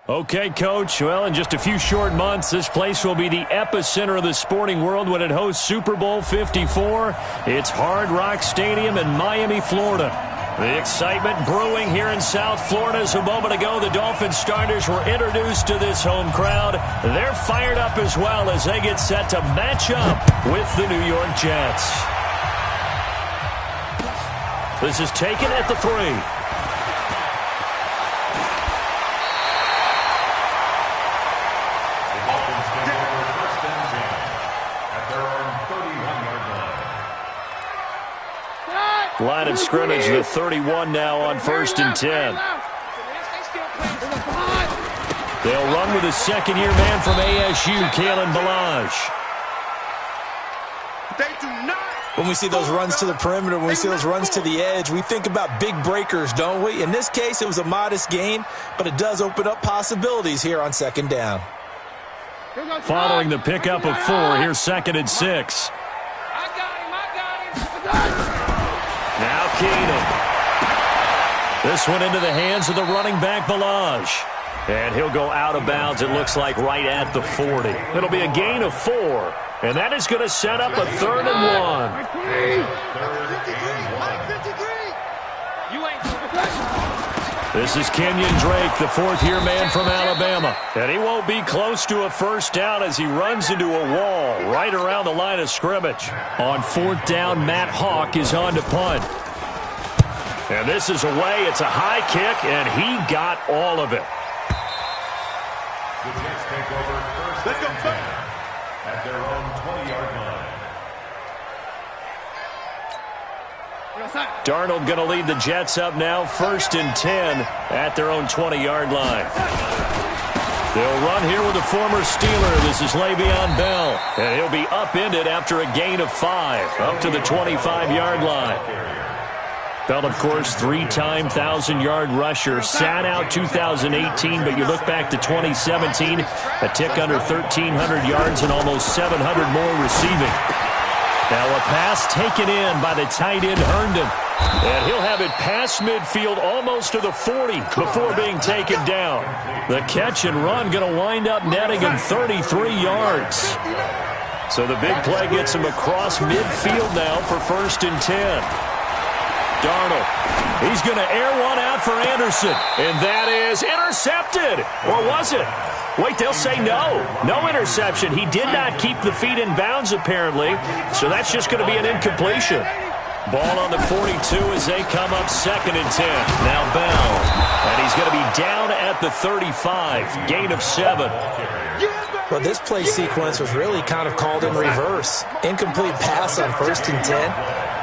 Okay, Coach. Well, in just a few short months, this place will be the epicenter of the sporting world when it hosts Super Bowl 54. It's Hard Rock Stadium in Miami, Florida. The excitement brewing here in South Florida as a moment ago the Dolphins starters were introduced to this home crowd. They're fired up as well as they get set to match up with the New York Jets. This is taken at the 3. Line of scrimmage, the 31 now on 1st and 10. They'll run with a second-year man from ASU, Kalen Ballage. When we see those runs to the perimeter, when we see those runs to the edge, we think about big breakers, don't we? In this case, it was a modest gain, but it does open up possibilities here on 2nd down. Following the pickup of 4, here's 2nd and 6. Now Keenan. This one into the hands of the running back, Ballage. And he'll go out of bounds, it looks like, right at the 40. It'll be a gain of 4. And that is going to set up a 3rd and 1. This is Kenyon Drake, the 4th-year man from Alabama. And he won't be close to a first down as he runs into a wall right around the line of scrimmage. On 4th down, Matt Hawk is on to punt. And this is away. It's a high kick, and he got all of it. The Jets take over 1st and 10 at their own 20-yard line. Darnold going to lead the Jets up now, 1st and 10 at their own 20-yard line. They'll run here with a former Steeler. This is Le'Veon Bell, and he'll be upended after a gain of 5 up to the 25-yard line. Bell, of course, 3-time 1,000-yard rusher, sat out 2018, but you look back to 2017, a tick under 1,300 yards and almost 700 more receiving. Now a pass taken in by the tight end Herndon. And he'll have it past midfield almost to the 40 before being taken down. The catch and run going to wind up netting him 33 yards. So the big play gets him across midfield now for 1st and 10. Darnold, he's going to air one out for Anderson. And that is intercepted. Or was it? Wait, they'll say no. No interception. He did not keep the feet in bounds, apparently. So that's just going to be an incompletion. Ball on the 42 as they come up 2nd and 10. Now Bell. And he's going to be down at the 35. Gain of 7. Well, this play sequence was really kind of called in reverse. Incomplete pass on 1st and 10.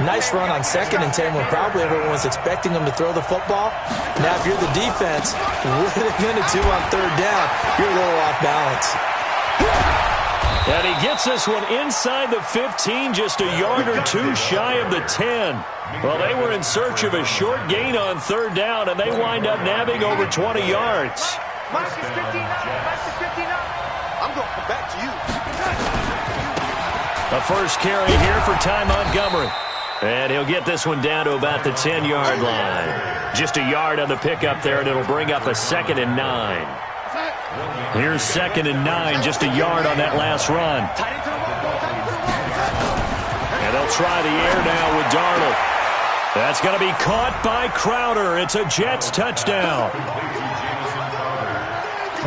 Nice run on 2nd and 10 when probably everyone was expecting him to throw the football. Now, if you're the defense, what are they going to do on 3rd down? You're a little off balance. And he gets this one inside the 15, just a yard or 2 shy of the 10. Well, they were in search of a short gain on 3rd down, and they wind up nabbing over 20 yards. Mike is 59. I'm going to come back to you. A first carry here for Ty Montgomery. And he'll get this one down to about the 10-yard line. Just a yard on the pickup there, and it'll bring up a 2nd and 9. Here's 2nd and 9, just a yard on that last run. And they'll try the air now with Darnold. That's going to be caught by Crowder. It's a Jets touchdown.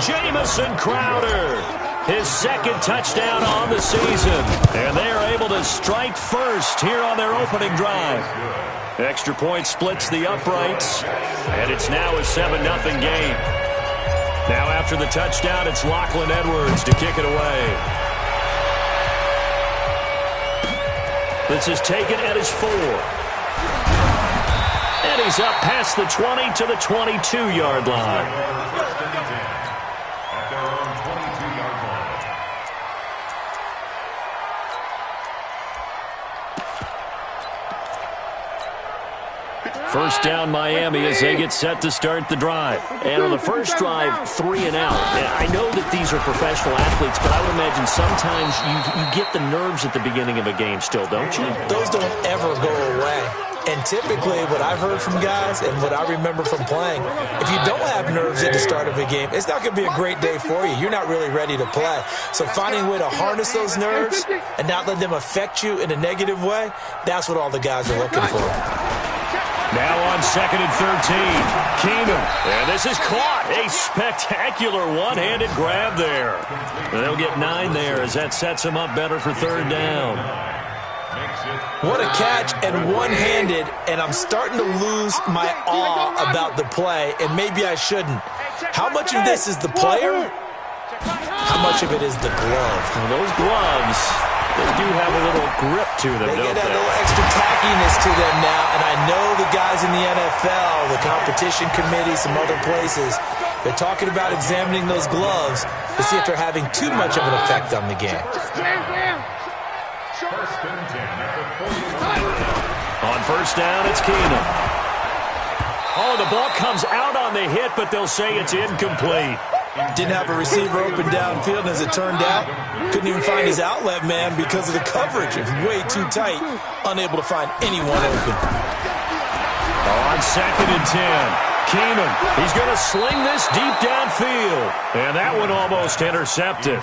Jamison Crowder, his 2nd touchdown on the season. And they are able to strike first here on their opening drive. Extra point splits the uprights, and it's now a 7-0 game. Now after the touchdown, it's Lachlan Edwards to kick it away. This is taken at his 4. And he's up past the 20 to the 22-yard line. First down Miami as they get set to start the drive. And on the first drive, 3 and out. And I know that these are professional athletes, but I would imagine sometimes you get the nerves at the beginning of a game still, don't you? Those don't ever go away. And typically what I've heard from guys and what I remember from playing, if you don't have nerves at the start of a game, it's not going to be a great day for you. You're not really ready to play. So finding a way to harness those nerves and not let them affect you in a negative way, that's what all the guys are looking for. Now on 2nd and 13, Keenum. And this is caught. A spectacular one-handed grab there. They'll get 9 there as that sets them up better for 3rd down. What a catch and one-handed, and I'm starting to lose my awe about the play, and maybe I shouldn't. How much of this is the player? How much of it is the glove? Well, those gloves, they do have a little grip to them, They don't get they? a little extra tackiness to them now, and I know the guys in the NFL, the competition committee, some other places, they're talking about examining those gloves to see if they're having too much of an effect on the game. On first down, it's Keenum. Oh, the ball comes out on the hit, but they'll say it's incomplete. Didn't have a receiver open downfield, and as it turned out, couldn't even find his outlet man because of the coverage. It was way too tight, unable to find anyone open. On 2nd and 10, Keenum. He's going to sling this deep downfield. And that one almost intercepted.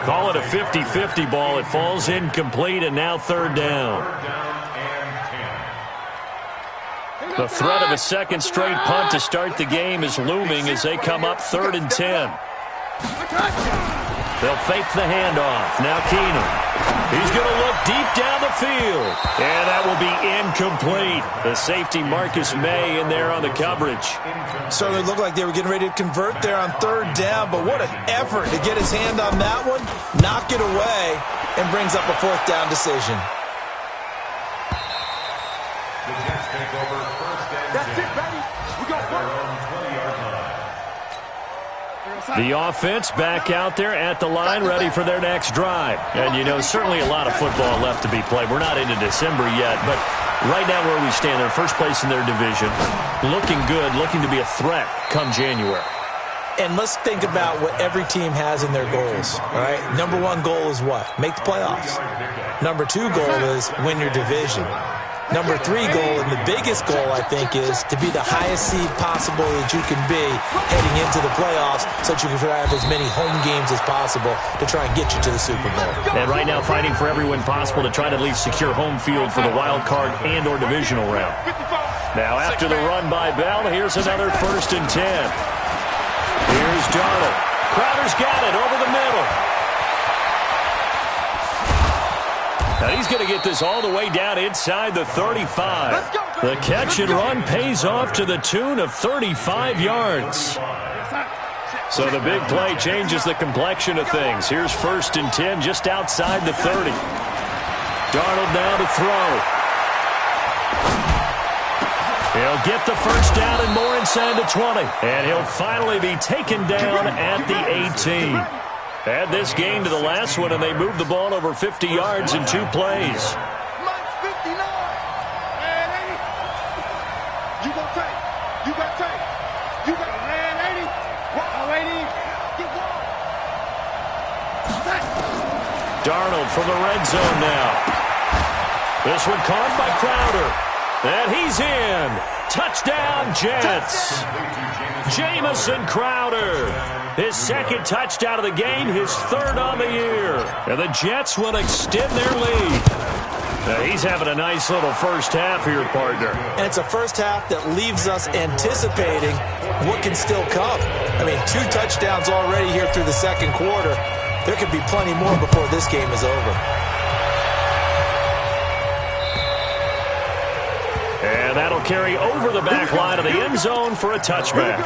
Call it a 50-50 ball. It falls incomplete, and now 3rd down. The threat of a second straight punt to start the game is looming as they come up 3rd and 10. They'll fake the handoff. Now Keenum. He's going to look deep down the field. And that will be incomplete. The safety Marcus May in there on the coverage. Certainly looked like they were getting ready to convert there on 3rd down, but what an effort to get his hand on that one, knock it away, and brings up a 4th down decision. That's it, baby. We got The offense back out there at the line, ready for their next drive. And, you know, certainly a lot of football left to be played. We're not into December yet, but right now where we stand, they're first place in their division, looking good, looking to be a threat come January. And let's think about what every team has in their goals, all right? Number 1 goal is what? Make the playoffs. Number 2 goal is win your division. Number 3 goal, and the biggest goal, I think, is to be the highest seed possible that you can be heading into the playoffs so that you can have as many home games as possible to try and get you to the Super Bowl. And right now fighting for every win possible to try to at least secure home field for the wild card and or divisional round. Now after the run by Bell, here's another 1st and 10. Here's Darnold. Crowder's got it over the middle. Now he's going to get this all the way down inside the 35. The catch and run pays off to the tune of 35 yards. So the big play changes the complexion of things. Here's 1st and 10 just outside the 30. Darnold now to throw. He'll get the first down and more inside the 20. And he'll finally be taken down at the 18. Add this game to the last one, and they moved the ball over 50 yards in 2 plays. Mike's 59. Man, 80. You gonna take. You got take. You got man 80. What, 80? Get one. Darnold from the red zone now. This one caught by Crowder. And he's in. Touchdown, Jets. Jamison Crowder. His 2nd touchdown of the game, his 3rd on the year. And the Jets will extend their lead. Now he's having a nice little first half here, partner. And it's a first half that leaves us anticipating what can still come. I mean, 2 touchdowns already here through the 2nd quarter. There could be plenty more before this game is over. And that'll carry over the back line of the end zone for a touchback.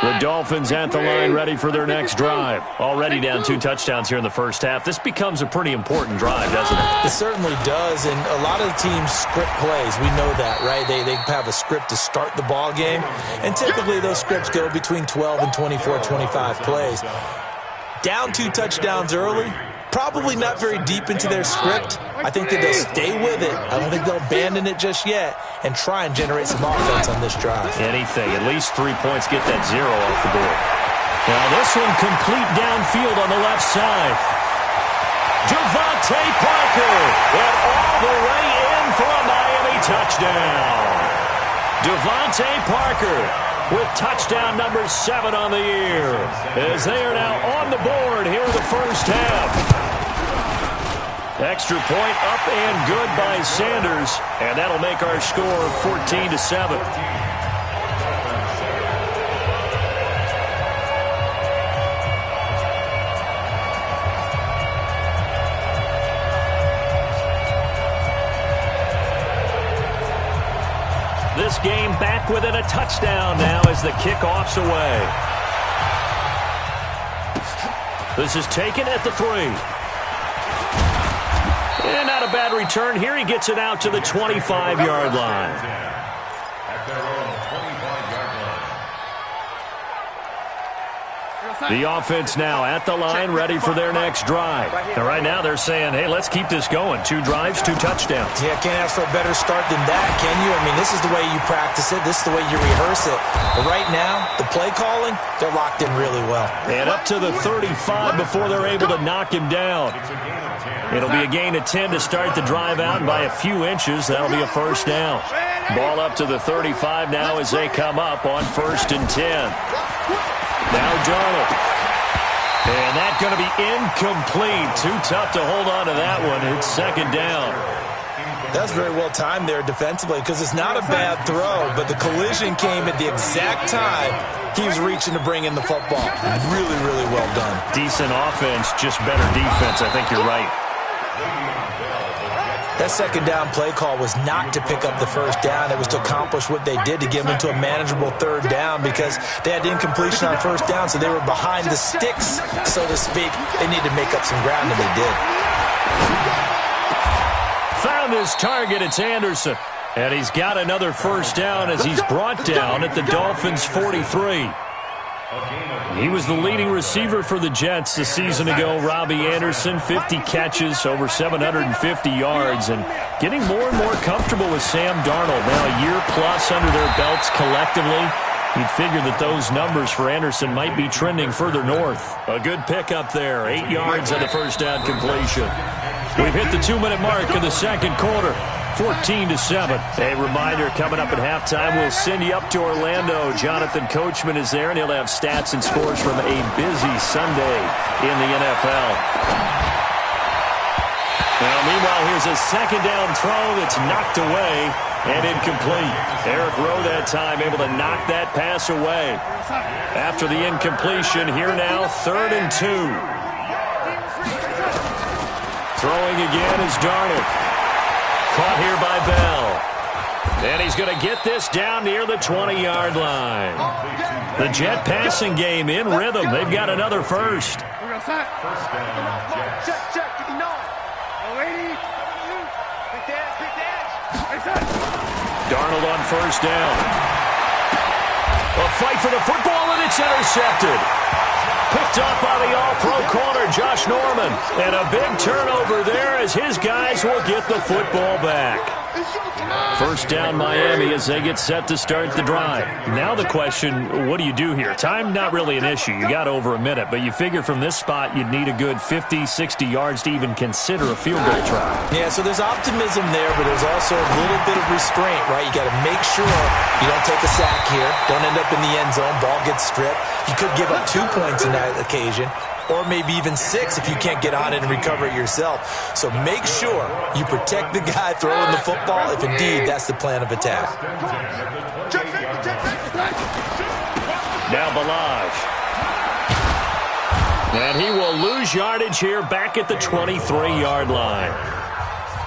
The Dolphins at the line ready for their next drive. Already down 2 touchdowns here in the first half. This becomes a pretty important drive, doesn't it? It certainly does, and a lot of the teams script plays. We know that, right? They have a script to start the ball game, and typically those scripts go between 12 and 24, 25 plays. Down 2 touchdowns early, Probably not very deep into their script. I think that they'll stay with it. I don't think they'll abandon it just yet and try and generate some offense on this drive. Anything. At least 3 points. Get that 0 off the board. Now this one complete downfield on the left side. Devontae Parker went all the way in for a Miami touchdown. Devontae Parker with touchdown number 7 on the year, as they are now on the board here in the first half. Extra point up and good by Sanders, and that'll make our score 14-7. This game back within a touchdown now as the kickoff's away. This is taken at the 3. And not a bad return here. He gets it out to the 25-yard line. At their own 25-yard line. The offense now at the line, ready for their next drive. And right now they're saying, hey, let's keep this going. 2 drives, 2 touchdowns. Yeah, can't ask for a better start than that, can you? I mean, this is the way you practice it. This is the way you rehearse it. But right now, the play calling, they're locked in really well. And up to the 35 before they're able to knock him down. It'll be a gain of 10 to start the drive out, and by a few inches, that'll be a first down. Ball up to the 35 now as they come up on 1st and 10. Now Darnold. And that's going to be incomplete. Too tough to hold on to that one. It's 2nd down. That's very well timed there defensively, because it's not a bad throw, but the collision came at the exact time he was reaching to bring in the football. Really, really well done. Decent offense, just better defense. I think you're right. That 2nd down play call was not to pick up the first down. It was to accomplish what they did to get them into a manageable 3rd down, because they had incompletion on 1st down, so they were behind the sticks, so to speak. They needed to make up some ground, and they did. Found his target. It's Anderson. And he's got another first down as he's brought down at the Dolphins' 43. He was the leading receiver for the Jets a season ago. Robbie Anderson, 50 catches, over 750 yards, and getting more and more comfortable with Sam Darnold. Now a year plus under their belts collectively. You'd figure that those numbers for Anderson might be trending further north. A good pickup there, 8 yards on the first down completion. We've hit the 2-minute mark of the 2nd quarter. 14-7. A reminder, coming up at halftime, we'll send you up to Orlando. Jonathan Coachman is there, and he'll have stats and scores from a busy Sunday in the NFL. Now, meanwhile, here's a 2nd down throw that's knocked away and incomplete. Eric Rowe that time able to knock that pass away. After the incompletion, here now, 3rd and 2. Throwing again is Darnold. Caught here by Bell. And he's going to get this down near the 20-yard line. The Jet passing game in rhythm. They've got another first. Darnold on 1st down. A fight for the football, and it's intercepted. Picked up by the all-pro corner, Josh Norman. And a big turnover there as his guys will get the football back. First down Miami as they get set to start the drive. Now the question, what do you do here? Time not really an issue. You got over a minute, but you figure from this spot you'd need a good 50, 60 yards to even consider a field goal try. Yeah, so there's optimism there, but there's also a little bit of restraint, right? You got to make sure you don't take a sack here. Don't end up in the end zone. Ball gets stripped. You could give up 2 points in that occasion, or maybe even 6 if you can't get on it and recover it yourself. So make sure you protect the guy throwing the football if indeed that's the plan of attack. Now Balaj. And he will lose yardage here back at the 23-yard line.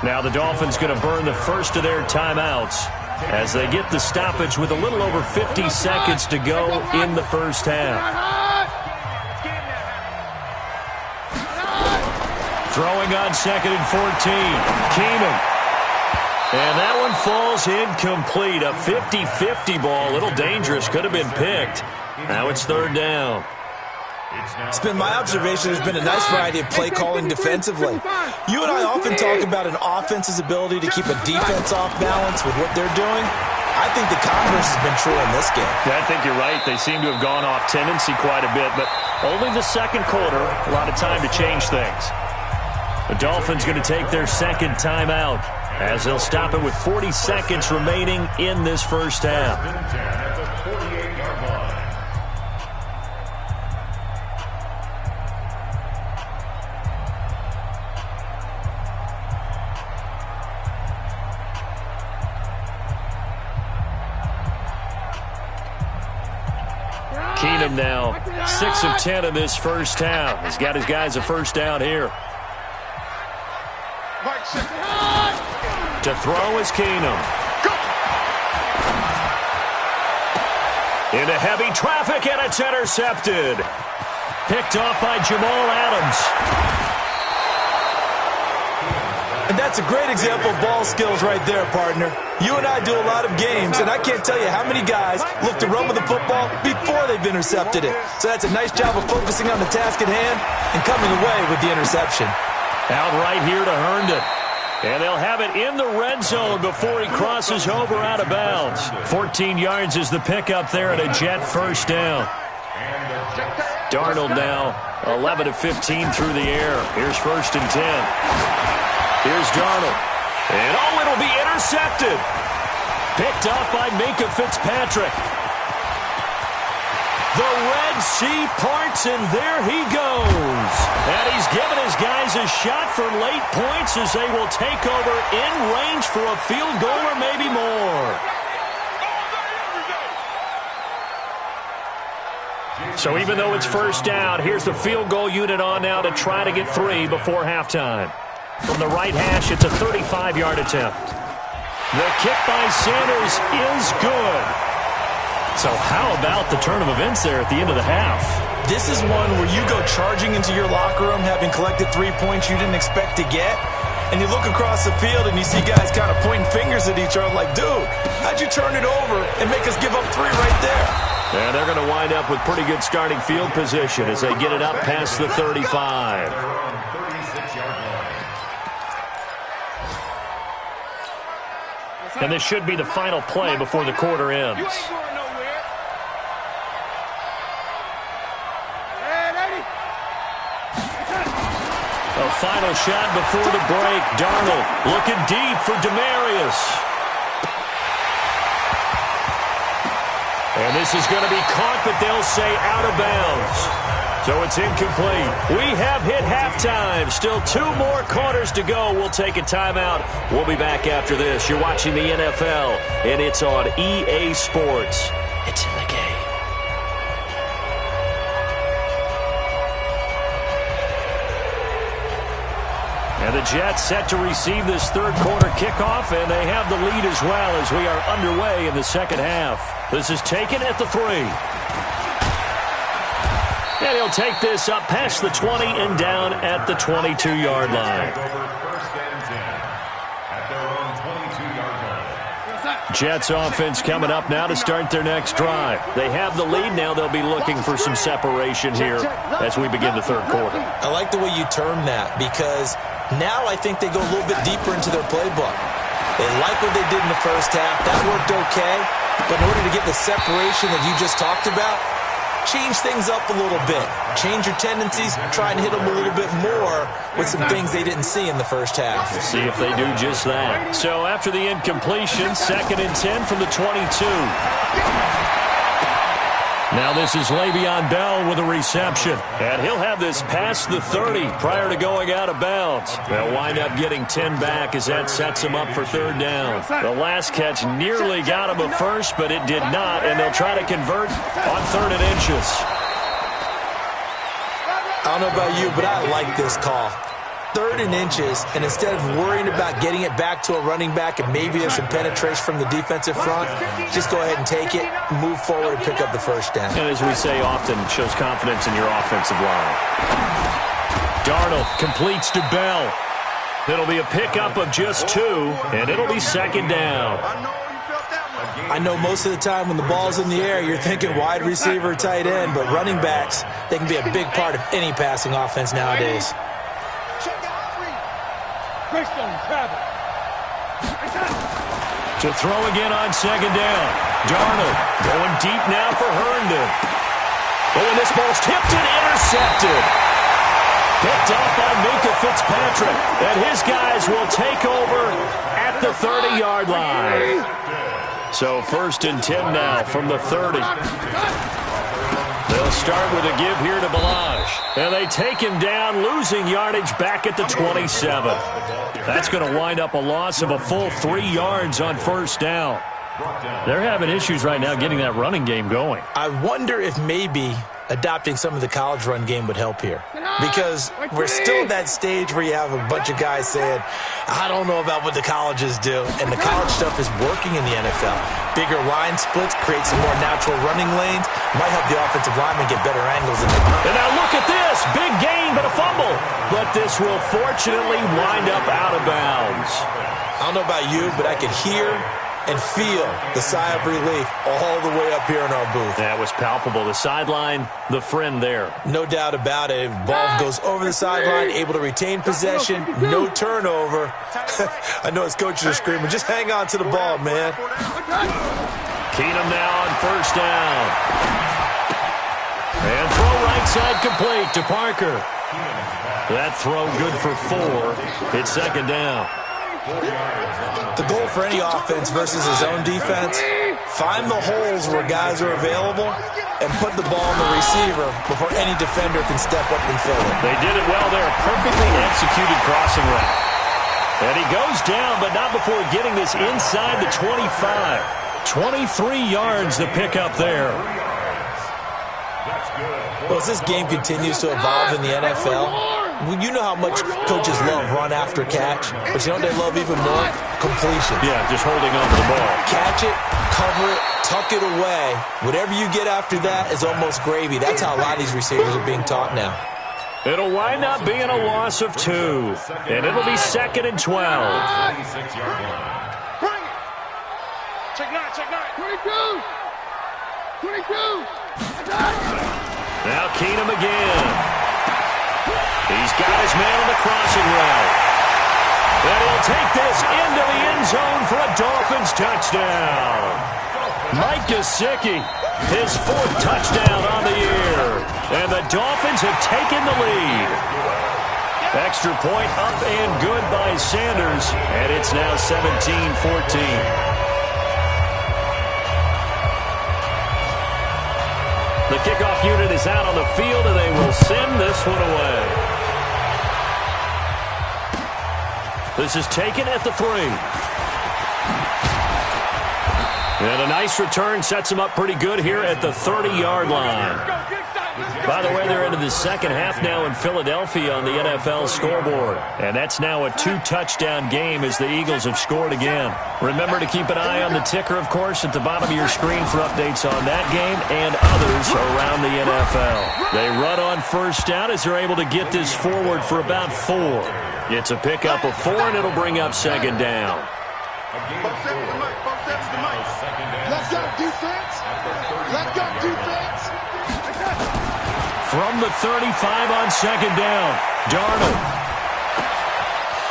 Now the Dolphins going to burn the first of their timeouts as they get the stoppage with a little over 50 seconds to go in the first half. Throwing on 2nd and 14. Keenum. And that one falls incomplete. A 50-50 ball. A little dangerous. Could have been picked. Now it's 3rd down. It's been my observation there's been a nice variety of play calling defensively. You and I often talk about an offense's ability to keep a defense off balance with what they're doing. I think the converse has been true in this game. Yeah, I think you're right. They seem to have gone off tendency quite a bit, but only the second quarter, a lot of time to change things. The Dolphins going to take their second timeout as they'll stop it with 40 seconds remaining in this first half. Keenum now 6 of 10 in this first half. He's got his guys a first down here. To throw is Keenum. Into heavy traffic, and it's intercepted. Picked off by Jamal Adams. And that's a great example of ball skills right there, partner. You and I do a lot of games, and I can't tell you how many guys look to run with the football before they've intercepted it. So that's a nice job of focusing on the task at hand and coming away with the interception. Out right here to Herndon. And they'll have it in the red zone before he crosses over out of bounds. 14 yards is the pickup there at a Jet first down. Darnold now 11 of 15 through the air. Here's first and 10. Here's Darnold. And it'll be intercepted. Picked off by Minkah Fitzpatrick. The Red Sea parts, and there he goes. And he's given his guys a shot for late points as they will take over in range for a field goal or maybe more. So even though it's first down, here's the field goal unit on now to try to get 3 before halftime. From the right hash, it's a 35-yard attempt. The kick by Sanders is good. So how about the turn of events there at the end of the half? This is one where you go charging into your locker room having collected 3 points you didn't expect to get, and you look across the field and you see guys kind of pointing fingers at each other like, dude, how'd you turn it over and make us give up 3 right there? And they're going to wind up with pretty good starting field position as they get it up past the 35. And this should be the final play before the quarter ends. A final shot before the break. Darnold looking deep for Demarius. And this is going to be caught, but they'll say out of bounds. So it's incomplete. We have hit halftime. Still 2 more quarters to go. We'll take a timeout. We'll be back after this. You're watching the NFL, and it's on EA Sports. It's in the game. And the Jets set to receive this third quarter kickoff, and they have the lead as well as we are underway in the second half. This is taken at the 3. And he'll take this up past the 20 and down at the 22-yard line. Jets offense coming up now to start their next drive. They have the lead. Now they'll be looking for some separation here as we begin the third quarter. I like the way you term that because now I think they go a little bit deeper into their playbook. They like what they did in the first half. That worked okay. But in order to get the separation that you just talked about, change things up a little bit. Change your tendencies. Try and hit them a little bit more with some things they didn't see in the first half. We'll see if they do just that. So after the incompletion, 2nd and 10 from the 22. Now this is Le'Veon Bell with a reception. And he'll have this past the 30 prior to going out of bounds. They'll wind up getting 10 back as that sets him up for third down. The last catch nearly got him a first, but it did not, and they'll try to convert on 3rd and inches. I don't know about you, but I like this call. 3rd and inches, and instead of worrying about getting it back to a running back and maybe there's some penetration from the defensive front, just go ahead and take it, move forward, and pick up the first down. And as we say often, it shows confidence in your offensive line. Darnold completes to Bell. It'll be a pickup of just 2, and it'll be 2nd down. I know most of the time when the ball's in the air, you're thinking wide receiver, tight end, but running backs, they can be a big part of any passing offense nowadays. To throw again on second down. Darnold going deep now for Herndon. Oh, and this ball's tipped and intercepted. Picked off by Minka Fitzpatrick. And his guys will take over at the 30-yard line. So 1st and 10 now from the 30. They'll start with a give here to Balaj. And they take him down, losing yardage back at the 27. That's going to wind up a loss of a full 3 yards on 1st down. They're having issues right now getting that running game going. I wonder if maybe adopting some of the college run game would help here. Because we're still at that stage where you have a bunch of guys saying, I don't know about what the colleges do. And the college stuff is working in the NFL. Bigger line splits, create some more natural running lanes. Might help the offensive linemen get better angles in the ground. And now look at this. Big gain, but a fumble. But this will fortunately wind up out of bounds. I don't know about you, but I could hear and feel the sigh of relief all the way up here in our booth. That was palpable. The sideline, the friend there. No doubt about it. Ball goes over the sideline, able to retain possession, no turnover. I know his coaches are screaming, just hang on to the ball, man. Keenum now on 1st down. And throw right side complete to Parker. That throw good for 4. It's 2nd down. The goal for any offense versus his own defense, find the holes where guys are available and put the ball on the receiver before any defender can step up and fill it. They did it well there. A perfectly executed crossing route. And he goes down, but not before getting this inside the 25. 23 yards to pick up there. Well, as this game continues to evolve in the NFL, you know how much coaches love run after catch, but you know what they love even more? Completion. Yeah, just holding on to the ball. Catch it, cover it, tuck it away. Whatever you get after that is almost gravy. That's how a lot of these receivers are being taught now. It'll wind up being a loss of 2, and it'll be 2nd and 12. Bring it. Check 9. 22. Now Keenum again. He's got his man on the crossing route. And he'll take this into the end zone for a Dolphins touchdown. Mike Gesicki, his 4th touchdown on the year. And the Dolphins have taken the lead. Extra point up and good by Sanders. And it's now 17-14. The kickoff unit is out on the field, and they will send this one away. This is taken at the 3. And a nice return sets him up pretty good here at the 30-yard line. By the way, they're into the second half now in Philadelphia on the NFL scoreboard. And that's now a 2-touchdown game as the Eagles have scored again. Remember to keep an eye on the ticker, of course, at the bottom of your screen for updates on that game and others around the NFL. They run on 1st down as they're able to get this forward for about 4. It's a pickup of 4, and it'll bring up 2nd down. Let's go, defense. Let's go, defense. From the 35 on 2nd down, Darnold.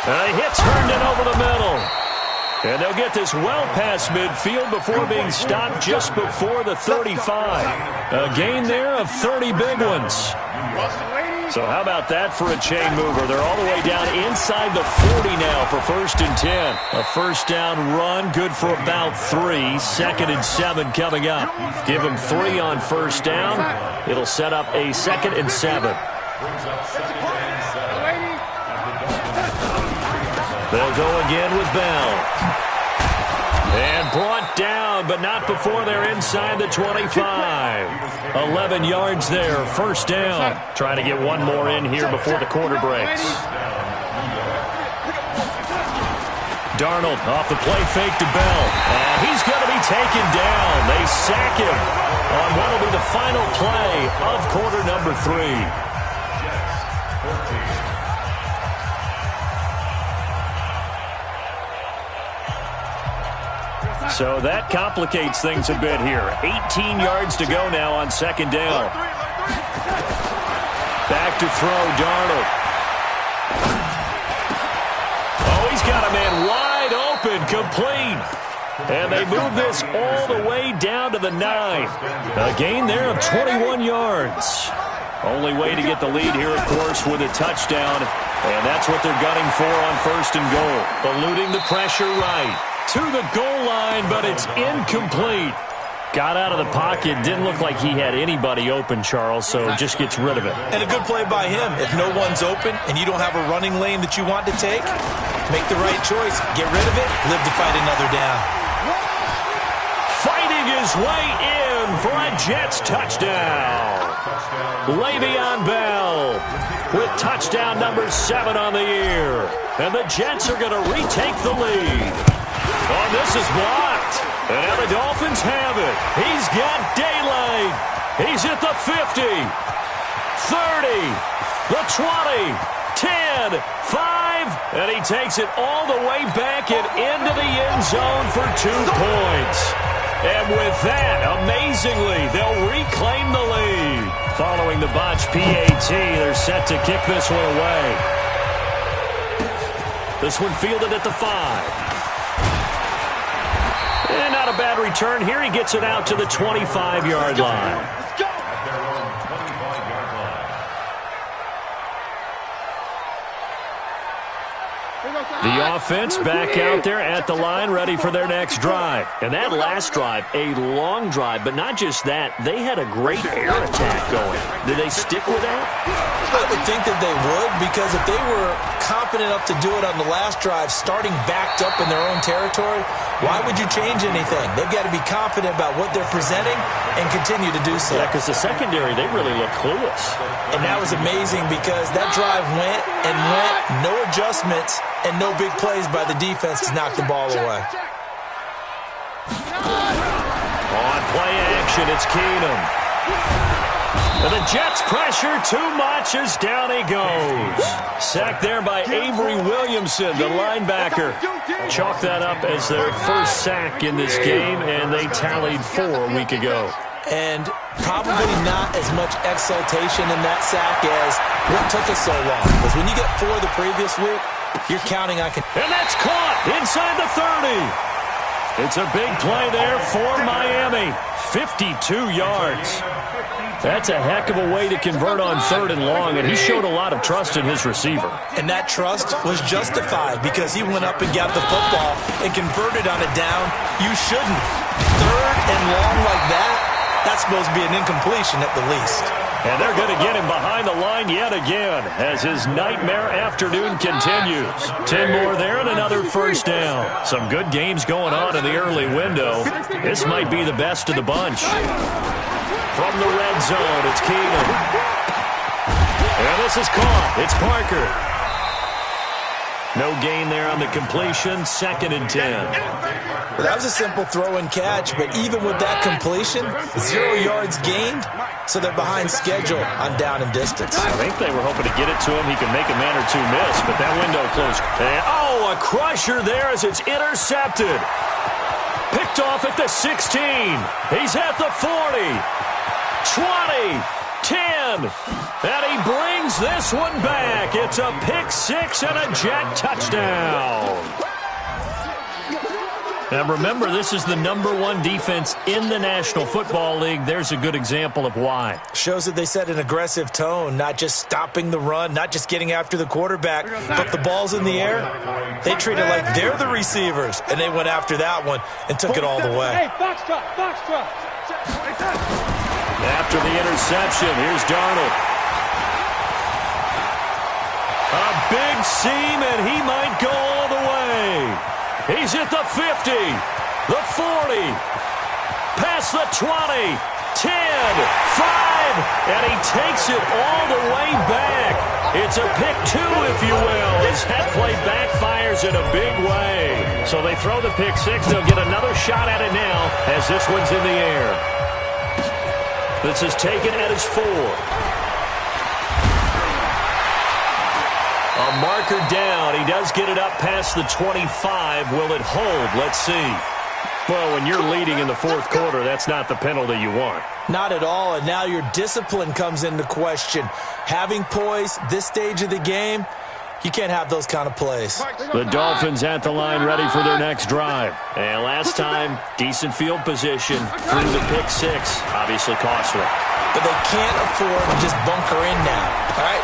He hits Herndon over the middle. And they'll get this well past midfield before being stopped just before the 35. A gain there of 30 big ones. So how about that for a chain mover? They're all the way down inside the 40 now for 1st and 10. A 1st down run, good for about 3. 2nd and 7 coming up. Give them 3 on 1st down. It'll set up a 2nd and 7. They'll go again with Bell. And brought down, but not before they're inside the 25. 11 yards there, 1st down. Trying to get one more in here before the quarter breaks. Darnold off the play fake to Bell. And he's going to be taken down. They sack him on what will be the final play of quarter number 3. So that complicates things a bit here. 18 yards to go now on second down. Back to throw, Darnold. Oh, he's got a man wide open, complete. And they move this all the way down to the 9. A gain there of 21 yards. Only way to get the lead here, of course, with a touchdown. And that's what they're gunning for on first and goal. Eluding the pressure right to the goal line, but it's incomplete. Got out of the pocket. Didn't look like he had anybody open, Charles, so just gets rid of it. And a good play by him. If no one's open and you don't have a running lane that you want to take, make the right choice. Get rid of it. Live to fight another down. Fighting his way in for a Jets touchdown. Le'Veon Bell with touchdown number 7 on the year. And the Jets are going to retake the lead. Oh, this is blocked. And now the Dolphins have it. He's got daylight. He's at the 50, 30, the 20, 10, 5, and he takes it all the way back and into the end zone for 2 points. And with that, amazingly, they'll reclaim the lead. Following the botched PAT, they're set to kick this one away. This one fielded at the 5. And not a bad return here. He gets it out to the 25-yard line. Let's go. The offense back out there at the line, ready for their next drive. And that last drive, a long drive, but not just that. They had a great air attack going. Did they stick with that? I would think that they would, because if they were confident enough to do it on the last drive, starting backed up in their own territory, why would you change anything? They've got to be confident about what they're presenting and continue to do so. Yeah, because the secondary, they really look clueless. And that was amazing because that drive went and went, no adjustments, and no big plays by the defense to knock the ball away. On play action, it's Keenum. And the Jets pressure too much as down he goes. Sacked there by Avery Williamson, the linebacker. Chalk that up as their first sack in this game, and they tallied 4 a week ago. And probably not as much exultation in that sack as what took us so long. Because when you get 4 the previous week, you're counting on... And that's caught inside the 30. It's a big play there for Miami. 52 yards. That's a heck of a way to convert on 3rd and long, and he showed a lot of trust in his receiver. And that trust was justified because he went up and got the football and converted on a down. You shouldn't. 3rd and long like that, that's supposed to be an incompletion at the least. And they're going to get him behind the line yet again as his nightmare afternoon continues. 10 more there and another first down. Some good games going on in the early window. This might be the best of the bunch. From the red zone, it's Keenum. And this is caught. It's Parker. No gain there on the completion. 2nd and 10. Well, that was a simple throw and catch, but even with that completion, 0 yards gained, so they're behind schedule on down and distance. I think they were hoping to get it to him. He could make a man or 2 miss, but that window closed. And, a crusher there as it's intercepted. Picked off at the 16. He's at the 40. 20. 10. And he brings this one back. It's a pick 6 and a Jet touchdown. Now remember, this is the #1 defense in the National Football League. There's a good example of why. Shows that they set an aggressive tone, not just stopping the run, not just getting after the quarterback, but the ball's in the air. They treat it like they're the receivers, and they went after that one and took it all the way. Hey, box truck. After the interception, here's Darnold. A big seam, and he might go all the way. He's at the 50, the 40, past the 20, 10, 5, and he takes it all the way back. It's a pick 2, if you will, as that play backfires in a big way. So they throw the pick 6. They'll get another shot at it now as this one's in the air. This is taken at his 4. A marker down. He does get it up past the 25. Will it hold? Let's see. Well, when you're leading in the fourth quarter, that's not the penalty you want. Not at all, and now your discipline comes into question. Having poise this stage of the game, you can't have those kind of plays. The Dolphins at the line ready for their next drive. And last time, decent field position through the pick six. Obviously costly. But they can't afford to just bunker in now. All right,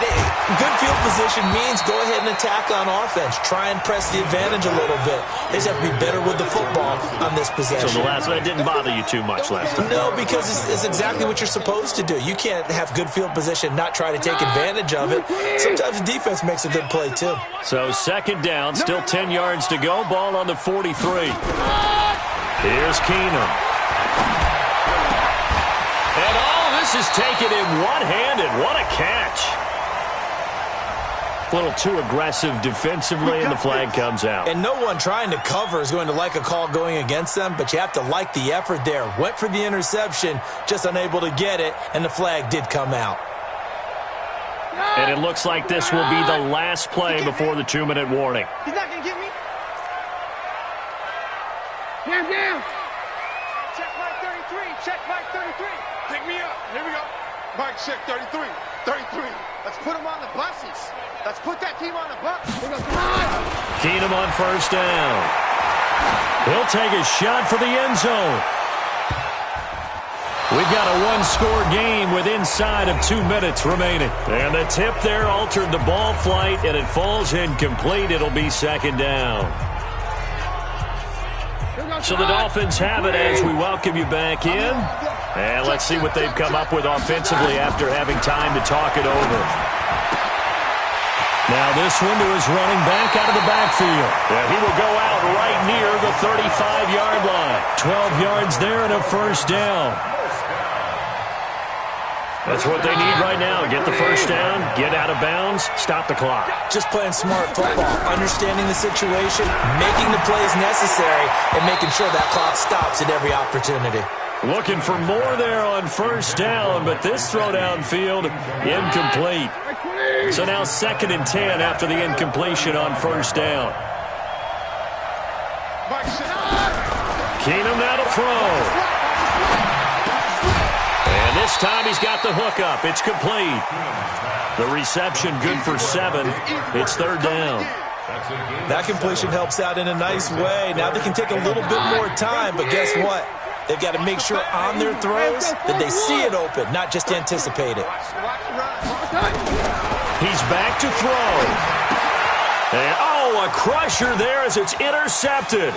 good field position means go ahead and attack on offense. Try and press the advantage a little bit. They just have to be better with the football on this possession. So that didn't bother you too much last time? No, because it's exactly what you're supposed to do. You can't have good field position, not try to take advantage of it. Sometimes the defense makes a good play, too. So second down, still 10 yards to go. Ball on the 43. Here's Keenum. And this is taken in one-handed. What a catch. A little too aggressive defensively, and the flag comes out. And no one trying to cover is going to like a call going against them, but you have to like the effort there. Went for the interception, just unable to get it, and the flag did come out. And it looks like this will be the last play before the 2-minute warning. He's not going to get me. Down. Check Mike 33. Check Mike 33. Pick me up. Here we go. Mike, check 33. 33. Let's put him on the buses. Let's put that team on the bus. Keenum on first down. He'll take a shot for the end zone. We've got a one-score game with inside of 2 minutes remaining. And the tip there altered the ball flight, and it falls incomplete. It'll be second down. So the Dolphins have it as we welcome you back in. And let's see what they've come up with offensively after having time to talk it over. Now this one to his running back out of the backfield. Yeah, he will go out right near the 35-yard line. 12 yards there and a first down. That's what they need right now. Get the first down, get out of bounds, stop the clock. Just playing smart football, understanding the situation, making the plays necessary, and making sure that clock stops at every opportunity. Looking for more there on first down, but this throw downfield incomplete. So now 2nd and 10 after the incompletion on first down. Keenum now to throw. And this time he's got the hook up. It's complete. The reception good for 7. It's third down. That completion helps out in a nice way. Now they can take a little bit more time, but guess what? They've got to make sure on their throws that they see it open, not just anticipate it. He's back to throw. And, a crusher there as it's intercepted.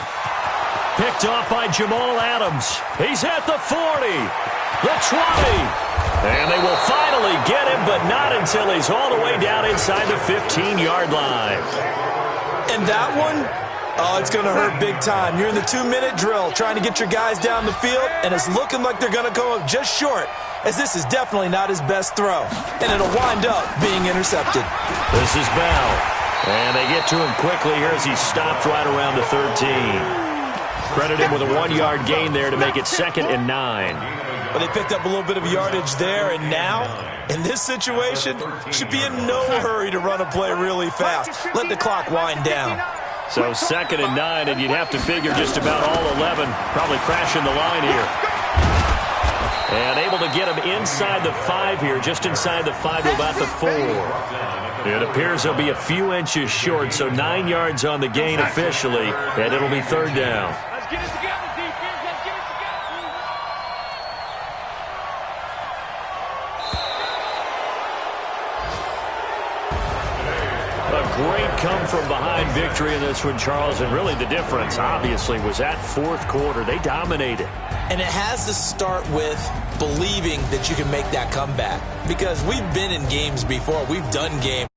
Picked off by Jamal Adams. He's at the 40, the 20. And they will finally get him, but not until he's all the way down inside the 15-yard line. And that one, it's going to hurt big time. You're in the 2-minute drill trying to get your guys down the field, and it's looking like they're going to go up just short, as this is definitely not his best throw. And it'll wind up being intercepted. This is Bell. And they get to him quickly here as he stopped right around the 13. Credit him with a 1-yard gain there to make it 2nd and 9. Well, they picked up a little bit of yardage there, and now, in this situation, should be in no hurry to run a play really fast. Let the clock wind down. So 2nd and 9, and you'd have to figure just about all 11 probably crashing the line here. And able to get him inside the 5 here, just inside the 5 to about the 4. It appears he'll be a few inches short, so 9 yards on the gain officially, and it'll be third down. Let's get it together, defense. Let's get it together. A great come-from-behind victory in this one, Charles, and really the difference, obviously, was that fourth quarter. They dominated. And it has to start with believing that you can make that comeback. Because we've been in games before. We've done games